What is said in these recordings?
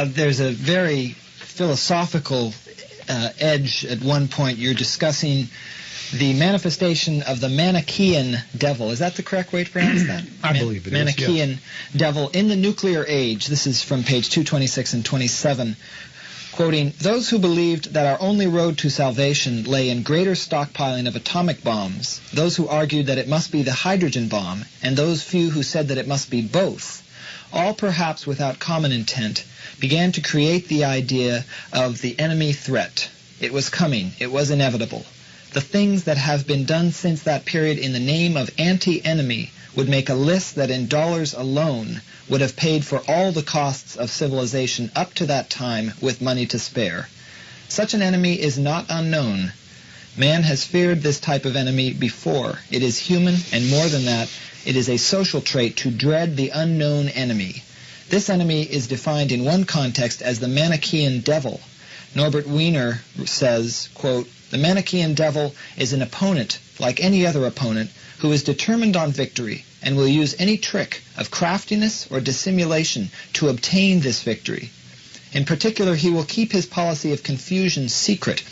There's a very philosophical edge at one point. You're discussing the manifestation of the Manichaean devil. Is that the correct way to pronounce that? I believe it Manichaean devil in the nuclear age. This is from page 226 and 27. Quoting, "Those who believed that our only road to salvation lay in greater stockpiling of atomic bombs, those who argued that it must be the hydrogen bomb, and those few who said that it must be both, all perhaps without common intent, began to create the idea of the enemy threat. It was coming. It was inevitable. The things that have been done since that period in the name of anti-enemy would make a list that in dollars alone would have paid for all the costs of civilization up to that time with money to spare. Such an enemy is not unknown. Man has feared this type of enemy before. It is human, and more than that, it is a social trait to dread the unknown enemy. This enemy is defined in one context as the Manichaean devil. Norbert Wiener says, quote, "The Manichaean devil is an opponent, like any other opponent, who is determined on victory and will use any trick of craftiness or dissimulation to obtain this victory. In particular, he will keep his policy of confusion secret,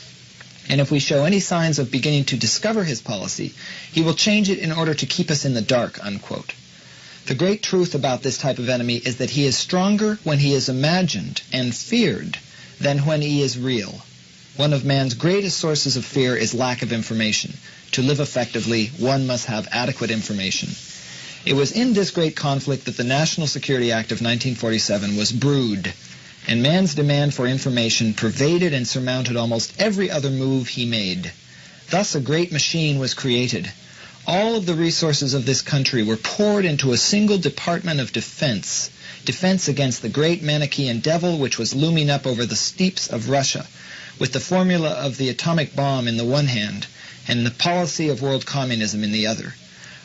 and if we show any signs of beginning to discover his policy, he will change it in order to keep us in the dark," unquote. The great truth about this type of enemy is that he is stronger when he is imagined and feared than when he is real. One of man's greatest sources of fear is lack of information. To live effectively, one must have adequate information. It was in this great conflict that the National Security Act of 1947 was brewed, and man's demand for information pervaded and surmounted almost every other move he made. Thus a great machine was created. All of the resources of this country were poured into a single Department of Defense, defense against the great Manichaean devil which was looming up over the steppes of Russia, with the formula of the atomic bomb in the one hand and the policy of world communism in the other.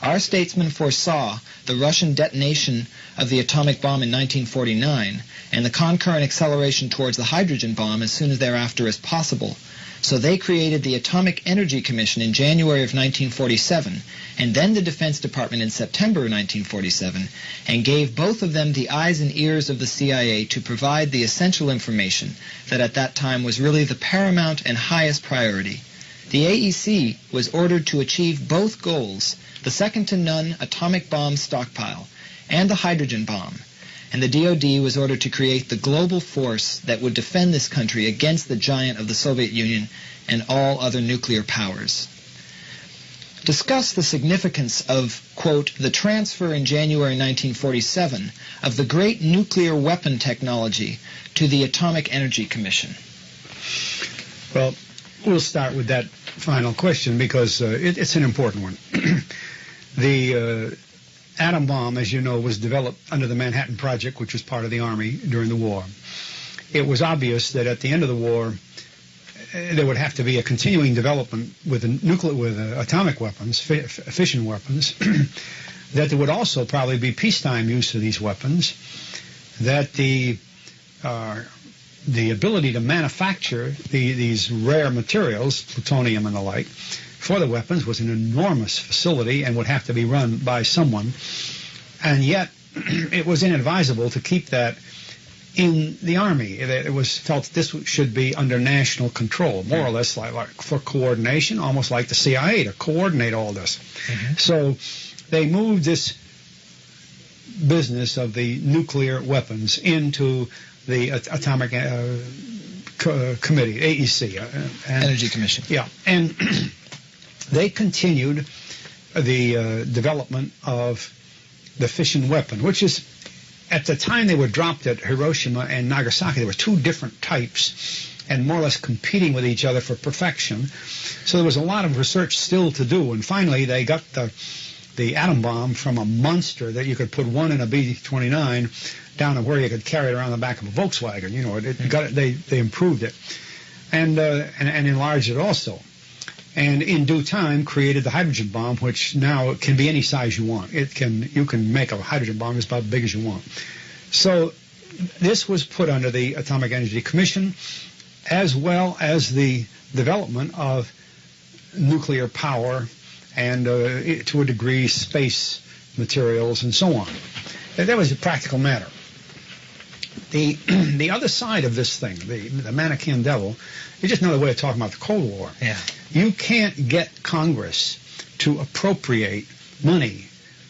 Our statesmen foresaw the Russian detonation of the atomic bomb in 1949 and the concurrent acceleration towards the hydrogen bomb as soon as thereafter as possible. So they created the Atomic Energy Commission in January of 1947 and then the Defense Department in September of 1947 and gave both of them the eyes and ears of the CIA to provide the essential information that at that time was really the paramount and highest priority. The AEC was ordered to achieve both goals, the second-to-none atomic bomb stockpile and the hydrogen bomb, and the DoD was ordered to create the global force that would defend this country against the giant of the Soviet Union and all other nuclear powers. Discuss the significance of, quote, the transfer in January 1947 of the great nuclear weapon technology to the Atomic Energy Commission. Well, we'll start with that final question because it's an important one. The atom bomb, as you know, was developed under the Manhattan Project, which was part of the Army during the war. It was obvious that at the end of the war, there would have to be a continuing development with atomic weapons, fission weapons, that there would also probably be peacetime use of these weapons, that the ability to manufacture these rare materials, plutonium and the like, for the weapons was an enormous facility and would have to be run by someone. And yet, it was inadvisable to keep that in the Army. It was felt this should be under national control, more or less like for coordination, almost like the CIA to coordinate all this. Mm-hmm. So they moved this business of the nuclear weapons into the Atomic Committee, AEC. Energy Commission. Yeah, and they continued the development of the fission weapon, which is, at the time they were dropped at Hiroshima and Nagasaki, there were two different types and more or less competing with each other for perfection. So there was a lot of research still to do, and finally they got the atom bomb from a monster that you could put one in a B-29 down to where you could carry it around the back of a Volkswagen. You know, they improved it and enlarged it also. And in due time created the hydrogen bomb, which now can be any size you want. You can make a hydrogen bomb that's about as big as you want. So this was put under the Atomic Energy Commission, as well as the development of nuclear power and to a degree space materials and so on. That was a practical matter. The other side of this thing, the Manichaean devil, is just another way of talking about the Cold War. Yeah. You can't get Congress to appropriate money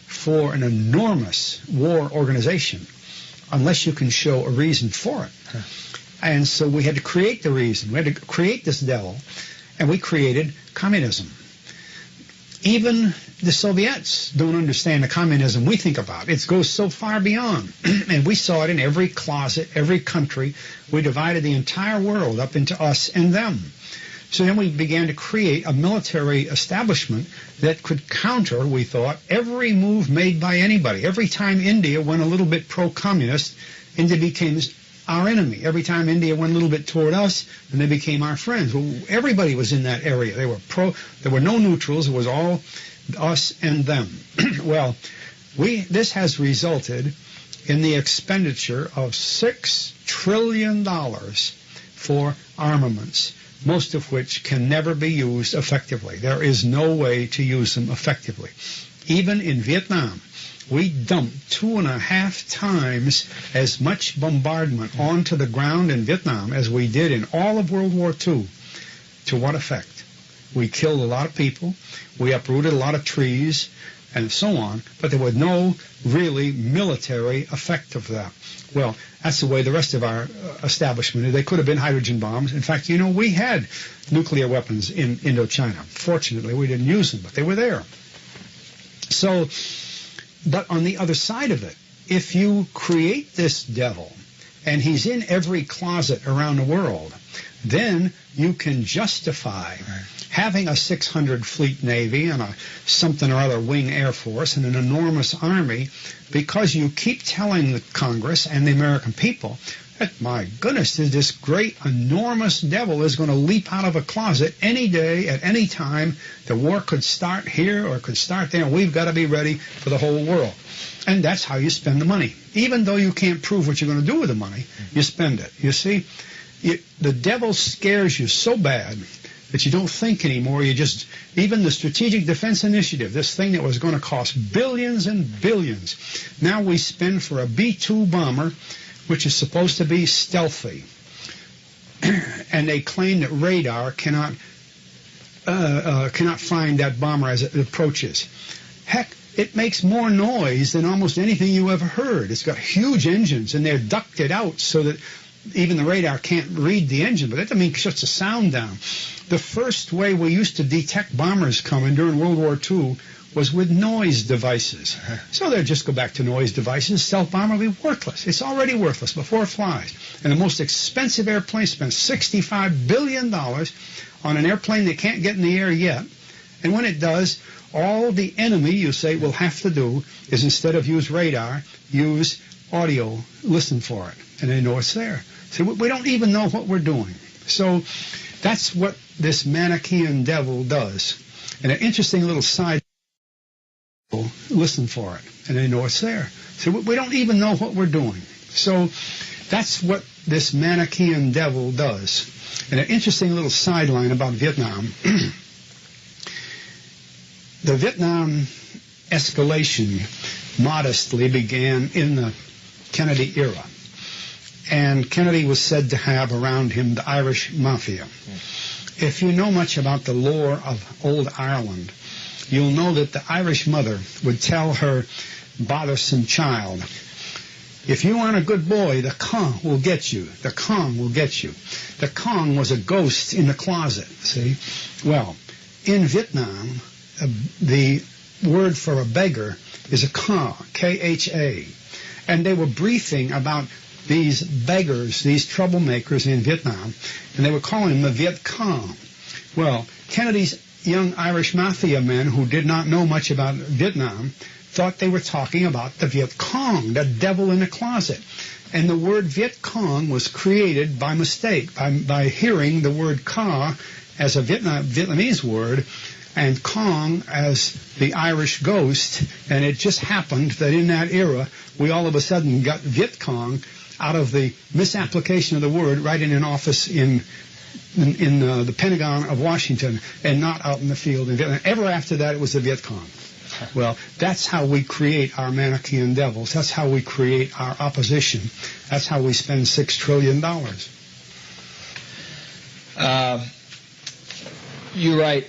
for an enormous war organization unless you can show a reason for it. Huh. And so we had to create the reason. We had to create this devil, and we created communism. Even the Soviets don't understand the communism we think about. It goes so far beyond. And we saw it in every closet, every country. We divided the entire world up into us and them. So then we began to create a military establishment that could counter, we thought, every move made by anybody. Every time India went a little bit pro-communist, India became our enemy. Every time India went a little bit toward us, and they became our friends. Well, everybody was in that area. They were there were no neutrals. It was all us and them. Well, this has resulted in the expenditure of $6 trillion for armaments, most of which can never be used effectively. There is no way to use them effectively. Even in Vietnam, we dumped 2.5 times as much bombardment onto the ground in Vietnam as we did in all of World War II. To what effect? We killed a lot of people, we uprooted a lot of trees, and so on, but there was no really military effect of that. Well, that's the way the rest of our establishment is. They could have been hydrogen bombs. In fact, you know, we had nuclear weapons in Indochina. Fortunately, we didn't use them, but they were there. So, but on the other side of it, if you create this devil, and he's in every closet around the world, then you can justify having a 600 fleet navy and a something or other wing air force and an enormous army, because you keep telling the Congress and the American people that, my goodness, this great enormous devil is going to leap out of a closet any day at any time. The war could start here or could start there, and we've got to be ready for the whole world. And that's how you spend the money. Even though you can't prove what you're going to do with the money, you spend it. You see, the devil scares you so bad that you don't think anymore. You just, even the Strategic Defense Initiative, this thing that was going to cost billions and billions, now we spend for a B-2 bomber, which is supposed to be stealthy. And they claim that radar cannot find that bomber as it approaches. Heck, it makes more noise than almost anything you ever heard. It's got huge engines, and they're ducted out so that even the radar can't read the engine, but that doesn't mean it shuts the sound down. The first way we used to detect bombers coming during World War II was with noise devices. So they'll just go back to noise devices. Stealth bomber will be worthless. It's already worthless before it flies. And the most expensive airplane spends $65 billion on an airplane that can't get in the air yet. And when it does, all the enemy, you say, will have to do is, instead of use radar, use audio, listen for it, and they know it's there. So we don't even know what we're doing. So that's what this Manichaean devil does. And an interesting little side, listen for it, and they know it's there. So we don't even know what we're doing. So that's what this Manichaean devil does. And an interesting little sideline about Vietnam. The Vietnam escalation modestly began in the Kennedy era. And Kennedy was said to have around him the Irish Mafia. If you know much about the lore of old Ireland, you'll know that the Irish mother would tell her bothersome child, if you aren't a good boy, the Kong will get you. The Kong will get you. The Kong was a ghost in the closet, see? Well, in Vietnam, the word for a beggar is a Ka, K-H-A. And they were briefing about these beggars, these troublemakers in Vietnam, and they were calling them the Viet Cong. Well, Kennedy's young Irish Mafia men who did not know much about Vietnam thought they were talking about the Viet Cong, the devil in the closet. And the word Viet Cong was created by mistake, by hearing the word Ka as a Vietnamese word, and Kong as the Irish ghost, and it just happened that in that era, we all of a sudden got Viet Cong out of the misapplication of the word right in an office in the Pentagon of Washington, and not out in the field in Vietnam. Ever after that, it was the Viet Cong. Well, that's how we create our Manichaean devils. That's how we create our opposition. That's how we spend $6 trillion. You write,